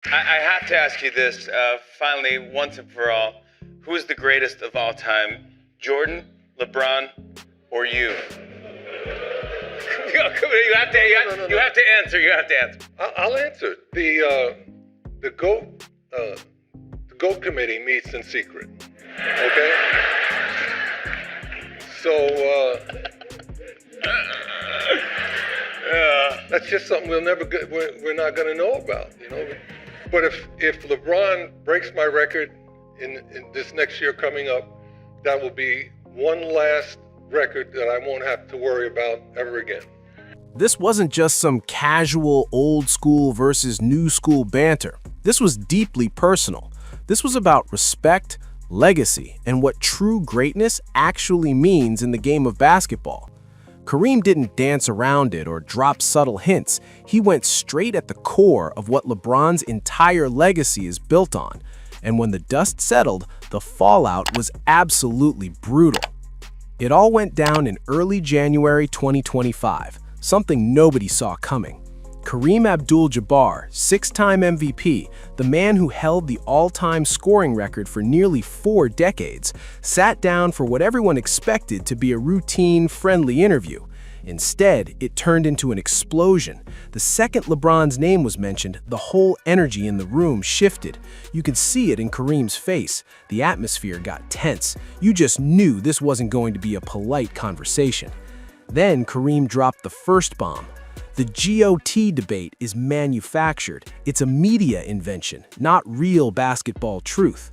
I have to ask you this, finally, once and for all. Who is the greatest of all time? Jordan, LeBron, or you? You have to answer. You have to answer. I'll answer. The GOAT committee meets in secret. Okay? So that's just something we're not going to know about, you know. But if LeBron breaks my record in this next year coming up, that will be one last record that I won't have to worry about ever again. This wasn't just some casual old school versus new school banter. This was deeply personal. This was about respect, legacy, and what true greatness actually means in the game of basketball. Kareem didn't dance around it or drop subtle hints. He went straight at the core of what LeBron's entire legacy is built on. And when the dust settled, the fallout was absolutely brutal. It all went down in early January 2025, something nobody saw coming. Kareem Abdul-Jabbar, six-time MVP, the man who held the all-time scoring record for nearly 4 decades, sat down for what everyone expected to be a routine, friendly interview. Instead, it turned into an explosion. The second LeBron's name was mentioned, the whole energy in the room shifted. You could see it in Kareem's face. The atmosphere got tense. You just knew this wasn't going to be a polite conversation. Then Kareem dropped the first bomb. The GOAT debate is manufactured. It's a media invention, not real basketball truth.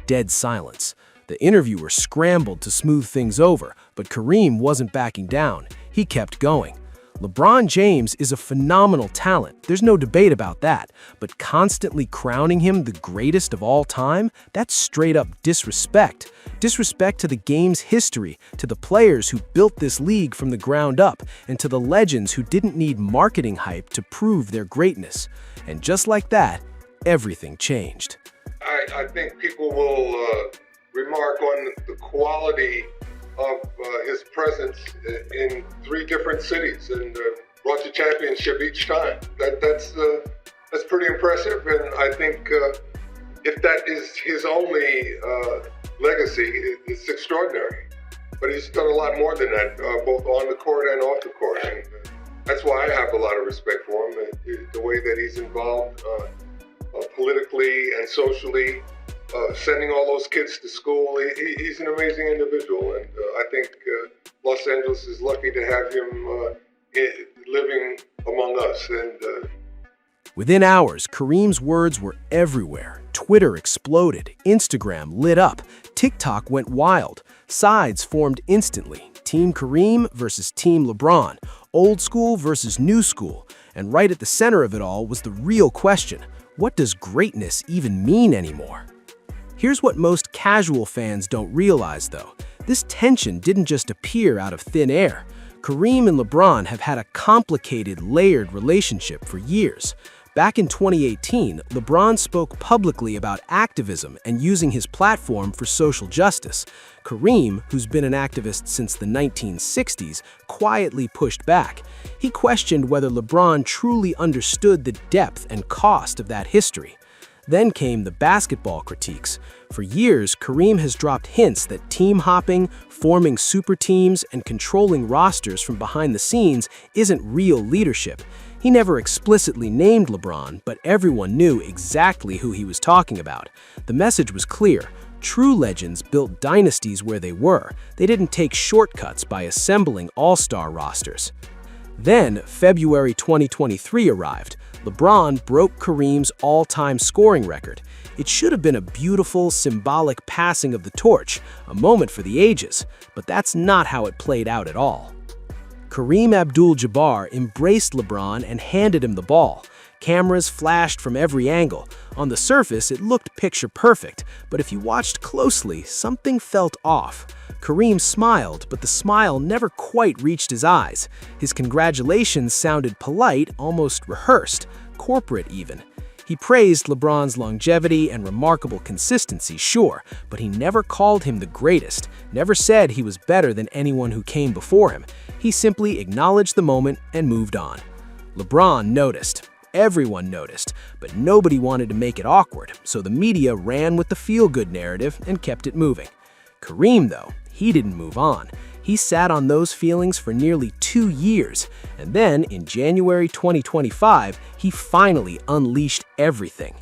Dead silence. The interviewer scrambled to smooth things over, but Kareem wasn't backing down. He kept going. LeBron James is a phenomenal talent, there's no debate about that, but constantly crowning him the greatest of all time, that's straight up disrespect. Disrespect to the game's history, to the players who built this league from the ground up, and to the legends who didn't need marketing hype to prove their greatness. And just like that, everything changed. I think people will remark on the quality of his presence in 3 different cities and brought the championship each time. That's pretty impressive, and I think if that is his only legacy, it's extraordinary. But he's done a lot more than that, both on the court and off the court, and that's why I have a lot of respect for him. The way that he's involved politically and socially. Sending all those kids to school. He's an amazing individual, and I think Los Angeles is lucky to have him living among us. And within hours, Kareem's words were everywhere. Twitter exploded, Instagram lit up, TikTok went wild. Sides formed instantly. Team Kareem versus Team LeBron, old school versus new school. And right at the center of it all was the real question: what does greatness even mean anymore? Here's what most casual fans don't realize, though. This tension didn't just appear out of thin air. Kareem and LeBron have had a complicated, layered relationship for years. Back in 2018, LeBron spoke publicly about activism and using his platform for social justice. Kareem, who's been an activist since the 1960s, quietly pushed back. He questioned whether LeBron truly understood the depth and cost of that history. Then came the basketball critiques. For years, Kareem has dropped hints that team hopping, forming super teams, and controlling rosters from behind the scenes isn't real leadership. He never explicitly named LeBron, but everyone knew exactly who he was talking about. The message was clear. True legends built dynasties where they were. They didn't take shortcuts by assembling all-star rosters. Then, February 2023 arrived. LeBron broke Kareem's all-time scoring record. It should have been a beautiful, symbolic passing of the torch, a moment for the ages, but that's not how it played out at all. Kareem Abdul-Jabbar embraced LeBron and handed him the ball. Cameras flashed from every angle. On the surface, it looked picture-perfect, but if you watched closely, something felt off. Kareem smiled, but the smile never quite reached his eyes. His congratulations sounded polite, almost rehearsed, corporate even. He praised LeBron's longevity and remarkable consistency, sure, but he never called him the greatest, never said he was better than anyone who came before him. He simply acknowledged the moment and moved on. LeBron noticed. Everyone noticed, but nobody wanted to make it awkward, so the media ran with the feel-good narrative and kept it moving. Kareem, though, he didn't move on. He sat on those feelings for nearly 2 years, and then in January 2025, he finally unleashed everything.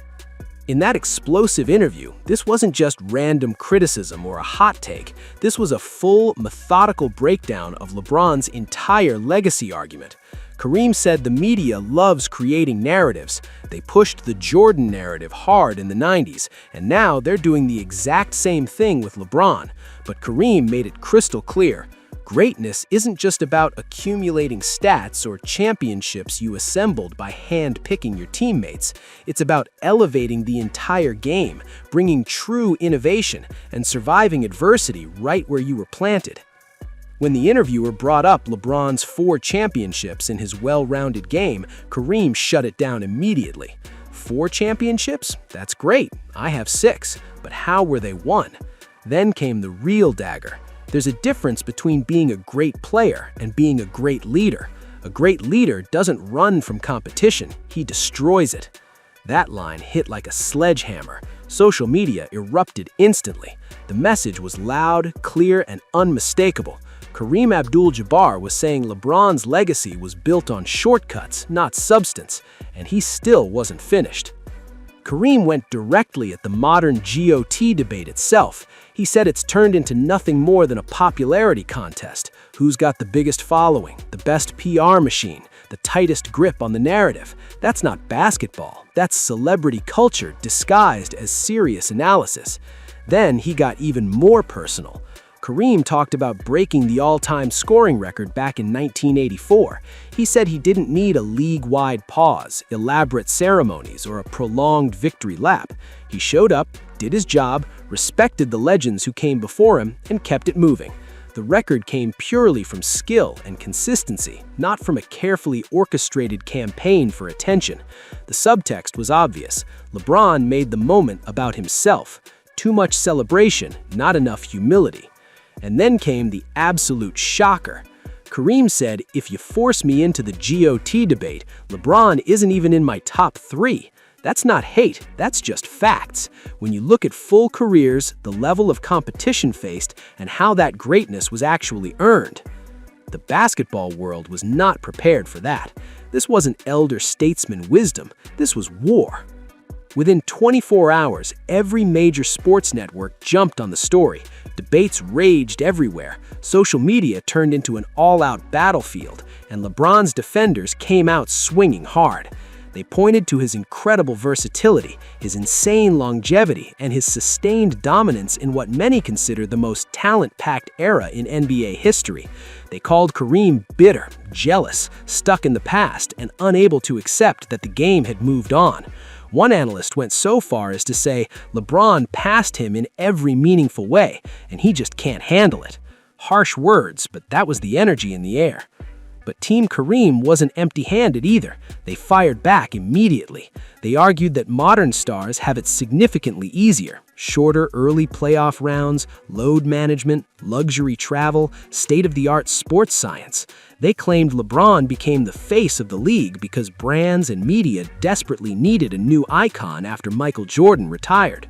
In that explosive interview, this wasn't just random criticism or a hot take. This was a full, methodical breakdown of LeBron's entire legacy argument. Kareem said the media loves creating narratives. They pushed the Jordan narrative hard in the 90s, and now they're doing the exact same thing with LeBron. But Kareem made it crystal clear. Greatness isn't just about accumulating stats or championships you assembled by hand-picking your teammates. It's about elevating the entire game, bringing true innovation, and surviving adversity right where you were planted. When the interviewer brought up LeBron's 4 championships in his well-rounded game, Kareem shut it down immediately. 4 championships? That's great. I have 6. But how were they won? Then came the real dagger. There's a difference between being a great player and being a great leader. A great leader doesn't run from competition, he destroys it. That line hit like a sledgehammer. Social media erupted instantly. The message was loud, clear, and unmistakable. Kareem Abdul-Jabbar was saying LeBron's legacy was built on shortcuts, not substance, and he still wasn't finished. Kareem went directly at the modern GOAT debate itself. He said it's turned into nothing more than a popularity contest. Who's got the biggest following, the best PR machine, the tightest grip on the narrative? That's not basketball. That's celebrity culture disguised as serious analysis. Then he got even more personal. Kareem talked about breaking the all-time scoring record back in 1984. He said he didn't need a league-wide pause, elaborate ceremonies, or a prolonged victory lap. He showed up, did his job, respected the legends who came before him, and kept it moving. The record came purely from skill and consistency, not from a carefully orchestrated campaign for attention. The subtext was obvious. LeBron made the moment about himself. Too much celebration, not enough humility. And then came the absolute shocker. Kareem said, if you force me into the GOAT debate, LeBron isn't even in my top 3. That's not hate, that's just facts. When you look at full careers, the level of competition faced, and how that greatness was actually earned. The basketball world was not prepared for that. This wasn't elder statesman wisdom, this was war. Within 24 hours, every major sports network jumped on the story. Debates raged everywhere. Social media turned into an all-out battlefield, and LeBron's defenders came out swinging hard. They pointed to his incredible versatility, his insane longevity, and his sustained dominance in what many consider the most talent-packed era in NBA history. They called Kareem bitter, jealous, stuck in the past, and unable to accept that the game had moved on. One analyst went so far as to say LeBron passed him in every meaningful way, and he just can't handle it. Harsh words, but that was the energy in the air. But Team Kareem wasn't empty-handed either. They fired back immediately. They argued that modern stars have it significantly easier. Shorter early playoff rounds, load management, luxury travel, state-of-the-art sports science. They claimed LeBron became the face of the league because brands and media desperately needed a new icon after Michael Jordan retired.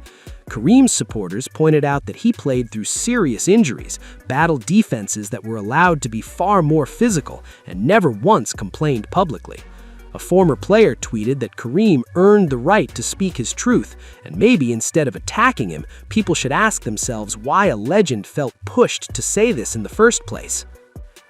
Kareem's supporters pointed out that he played through serious injuries, battled defenses that were allowed to be far more physical, and never once complained publicly. A former player tweeted that Kareem earned the right to speak his truth, and maybe instead of attacking him, people should ask themselves why a legend felt pushed to say this in the first place.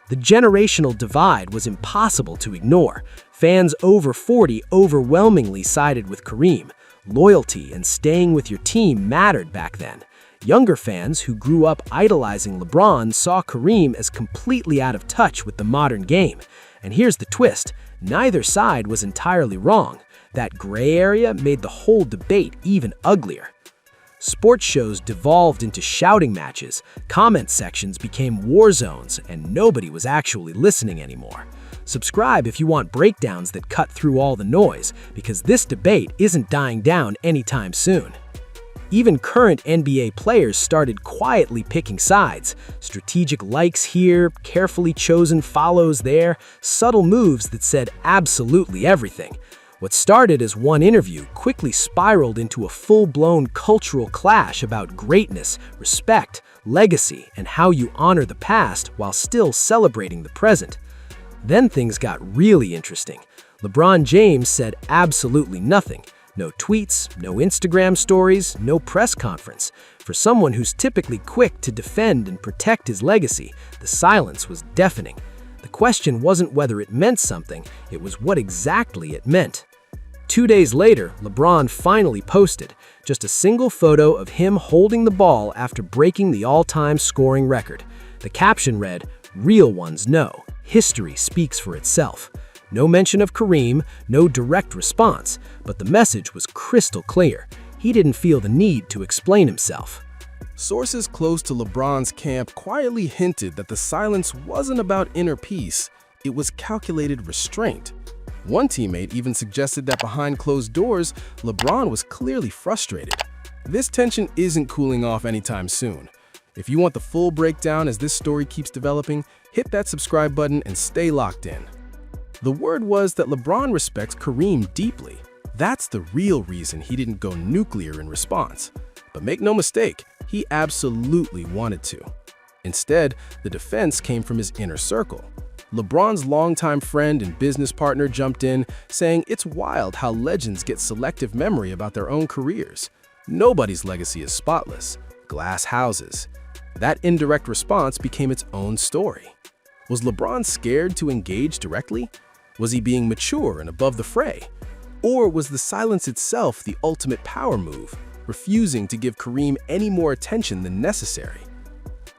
The generational divide was impossible to ignore. Fans over 40 overwhelmingly sided with Kareem. Loyalty and staying with your team mattered back then. Younger fans who grew up idolizing LeBron saw Kareem as completely out of touch with the modern game. And here's the twist, neither side was entirely wrong. That gray area made the whole debate even uglier. Sports shows devolved into shouting matches, comment sections became war zones, and nobody was actually listening anymore. Subscribe if you want breakdowns that cut through all the noise, because this debate isn't dying down anytime soon. Even current NBA players started quietly picking sides. Strategic likes here, carefully chosen follows there, subtle moves that said absolutely everything. What started as one interview quickly spiraled into a full-blown cultural clash about greatness, respect, legacy, and how you honor the past while still celebrating the present. Then things got really interesting. LeBron James said absolutely nothing. No tweets, no Instagram stories, no press conference. For someone who's typically quick to defend and protect his legacy, the silence was deafening. The question wasn't whether it meant something, it was what exactly it meant. 2 days later, LeBron finally posted just a single photo of him holding the ball after breaking the all-time scoring record. The caption read, "Real ones know. History speaks for itself." No mention of Kareem, no direct response, but the message was crystal clear. He didn't feel the need to explain himself. Sources close to LeBron's camp quietly hinted that the silence wasn't about inner peace, it was calculated restraint. One teammate even suggested that behind closed doors, LeBron was clearly frustrated. This tension isn't cooling off anytime soon. If you want the full breakdown as this story keeps developing, hit that subscribe button and stay locked in. The word was that LeBron respects Kareem deeply. That's the real reason he didn't go nuclear in response. But make no mistake, he absolutely wanted to. Instead, the defense came from his inner circle. LeBron's longtime friend and business partner jumped in, saying it's wild how legends get selective memory about their own careers. Nobody's legacy is spotless. Glass houses. That indirect response became its own story. Was LeBron scared to engage directly? Was he being mature and above the fray? Or was the silence itself the ultimate power move, refusing to give Kareem any more attention than necessary?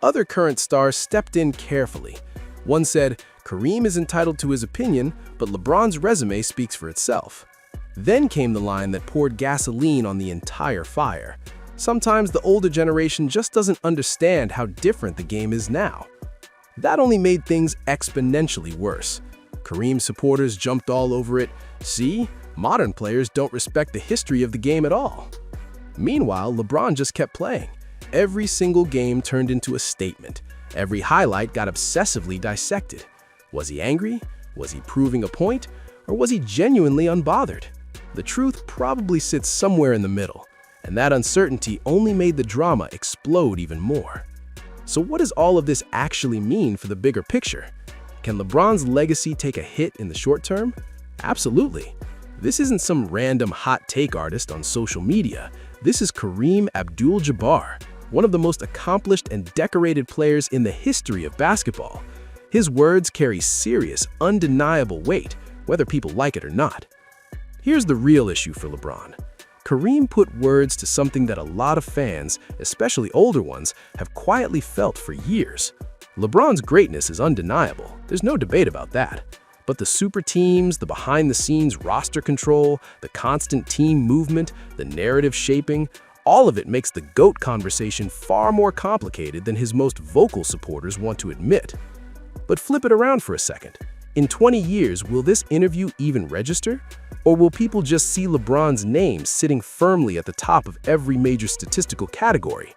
Other current stars stepped in carefully. One said, Kareem is entitled to his opinion, but LeBron's resume speaks for itself. Then came the line that poured gasoline on the entire fire. Sometimes the older generation just doesn't understand how different the game is now. That only made things exponentially worse. Kareem supporters jumped all over it. See, modern players don't respect the history of the game at all. Meanwhile, LeBron just kept playing. Every single game turned into a statement. Every highlight got obsessively dissected. Was he angry? Was he proving a point? Or was he genuinely unbothered? The truth probably sits somewhere in the middle, and that uncertainty only made the drama explode even more. So what does all of this actually mean for the bigger picture? Can LeBron's legacy take a hit in the short term? Absolutely. This isn't some random hot take artist on social media. This is Kareem Abdul-Jabbar, one of the most accomplished and decorated players in the history of basketball. His words carry serious, undeniable weight, whether people like it or not. Here's the real issue for LeBron. Kareem put words to something that a lot of fans, especially older ones, have quietly felt for years. LeBron's greatness is undeniable, there's no debate about that. But the super teams, the behind-the-scenes roster control, the constant team movement, the narrative shaping, all of it makes the GOAT conversation far more complicated than his most vocal supporters want to admit. But flip it around for a second. In 20 years, will this interview even register? Or will people just see LeBron's name sitting firmly at the top of every major statistical category?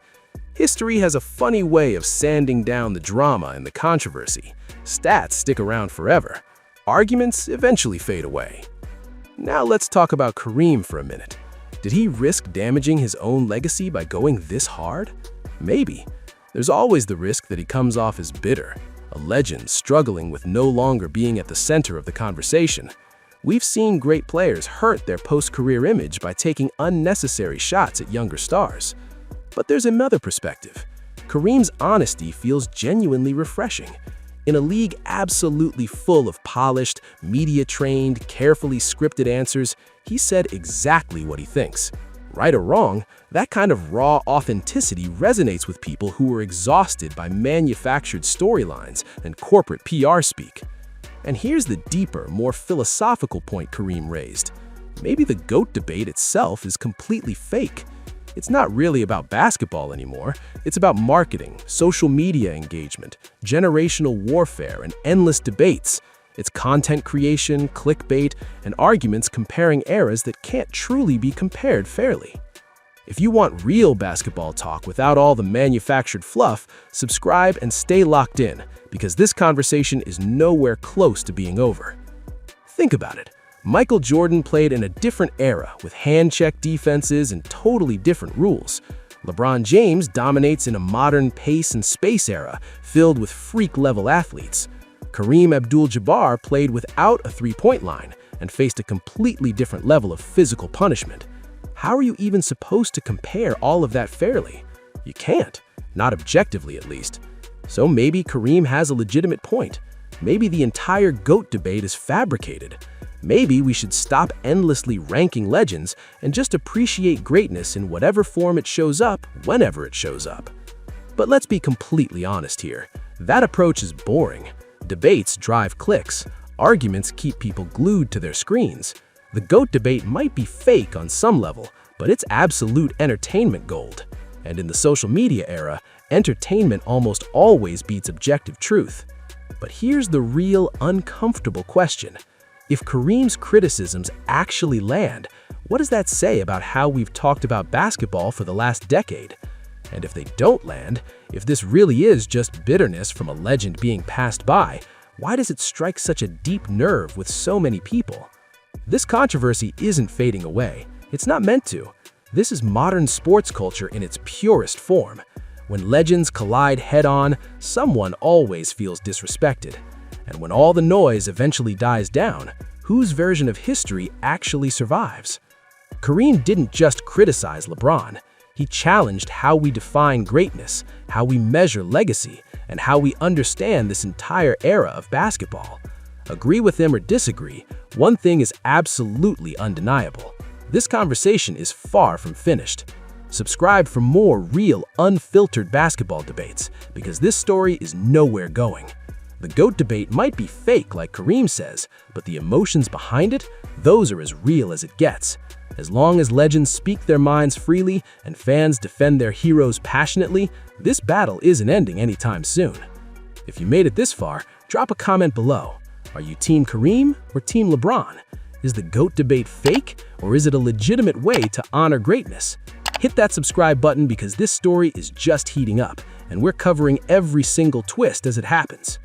History has a funny way of sanding down the drama and the controversy. Stats stick around forever. Arguments eventually fade away. Now let's talk about Kareem for a minute. Did he risk damaging his own legacy by going this hard? Maybe. There's always the risk that he comes off as bitter, a legend struggling with no longer being at the center of the conversation. We've seen great players hurt their post-career image by taking unnecessary shots at younger stars. But there's another perspective. Kareem's honesty feels genuinely refreshing. In a league absolutely full of polished, media-trained, carefully scripted answers, he said exactly what he thinks. Right or wrong, that kind of raw authenticity resonates with people who are exhausted by manufactured storylines and corporate PR speak. And here's the deeper, more philosophical point Kareem raised. Maybe the GOAT debate itself is completely fake. It's not really about basketball anymore. It's about marketing, social media engagement, generational warfare, and endless debates. It's content creation, clickbait, and arguments comparing eras that can't truly be compared fairly. If you want real basketball talk without all the manufactured fluff, subscribe and stay locked in, because this conversation is nowhere close to being over. Think about it. Michael Jordan played in a different era with hand-check defenses and totally different rules. LeBron James dominates in a modern pace and space era filled with freak-level athletes. Kareem Abdul-Jabbar played without a three-point line and faced a completely different level of physical punishment. How are you even supposed to compare all of that fairly? You can't, not objectively at least. So maybe Kareem has a legitimate point. Maybe the entire GOAT debate is fabricated. Maybe we should stop endlessly ranking legends and just appreciate greatness in whatever form it shows up, whenever it shows up. But let's be completely honest here. That approach is boring. Debates drive clicks. Arguments keep people glued to their screens. The GOAT debate might be fake on some level, but it's absolute entertainment gold. And in the social media era, entertainment almost always beats objective truth. But here's the real uncomfortable question. If Kareem's criticisms actually land, what does that say about how we've talked about basketball for the last decade? And if they don't land, if this really is just bitterness from a legend being passed by, why does it strike such a deep nerve with so many people? This controversy isn't fading away. It's not meant to. This is modern sports culture in its purest form. When legends collide head-on, someone always feels disrespected. And when all the noise eventually dies down, whose version of history actually survives? Kareem didn't just criticize LeBron. He challenged how we define greatness, how we measure legacy, and how we understand this entire era of basketball. Agree with him or disagree, one thing is absolutely undeniable. This conversation is far from finished. Subscribe for more real, unfiltered basketball debates, because this story is nowhere going. The GOAT debate might be fake like Kareem says, but the emotions behind it, those are as real as it gets. As long as legends speak their minds freely and fans defend their heroes passionately, this battle isn't ending anytime soon. If you made it this far, drop a comment below. Are you Team Kareem or Team LeBron? Is the GOAT debate fake, or is it a legitimate way to honor greatness? Hit that subscribe button because this story is just heating up, and we're covering every single twist as it happens.